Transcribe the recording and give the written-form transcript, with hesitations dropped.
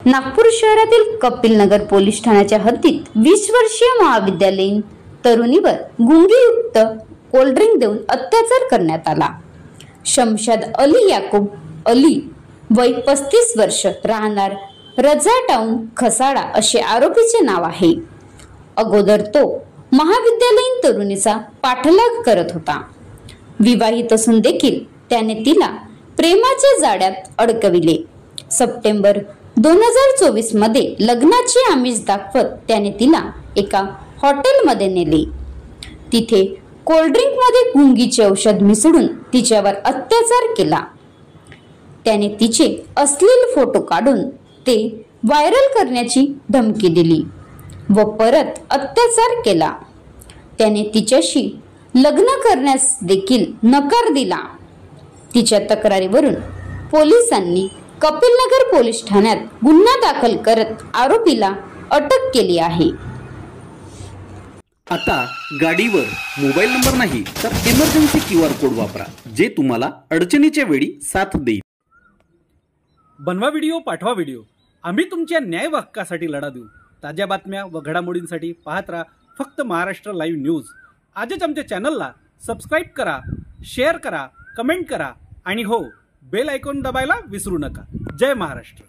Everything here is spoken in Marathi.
नागपूर शहरातील कपिलनगर पोलीस ठाण्याच्या हद्दीत 20 वर्षीय महाविद्यालयीन तरुणीवर गुंगीयुक्त कोल्ड्रिंक देऊन अत्याचार करण्यात आला। शमशाद अली याकूब अली वय 35 वर्ष, राहणार रजा टाउन खसाडा असे आरोपीचे नाव आहे। अगोदर तो महाविद्यालयीन तरुणीचा पाठलाग करत होता। विवाहित असून देखील त्याने तिला प्रेमाच्या जाळ्यात अडकविले। सप्टेंबर 2024 मध्ये लग्नाची आमिष दाखवत त्याने तिला एका हॉटेलमध्ये नेले। तिथे कोल्ड्रिंक मध्ये गुंगीचे औषध मिसळून तिच्यावर अत्याचार केला। त्याने तिचे अश्लील फोटो काढून ते व्हायरल करण्याची धमकी दिली व परत अत्याचार केला। त्याने तिच्याशी लग्न करण्यास देखील नकार दिला। तिच्या तक्रारीवरून पोलिसांनी कपिलनगर पोलीस ठाण्यात गुन्हा दाखल करत आरोपीला अटक केली आहे। आता गाडीवर मोबाईल नंबर नाही तर इमर्जन्सी QR कोड वापरा, जे तुम्हाला अडचणीच्या वेळी साथ देईल। बनवा व्हिडिओ, पाठवा व्हिडिओ, आम्ही तुमच्या न्याय व हक्कासाठी लढा देऊ। ताज्या बातम्या व घडामोडींसाठी पाहत राहा फक्त महाराष्ट्र लाईव्ह न्यूज। आजच आमच्या चॅनलला सबस्क्राईब करा, शेअर करा, कमेंट करा आणि हो, बेल आयकॉन दबायला विसरू नका। जय महाराष्ट्र।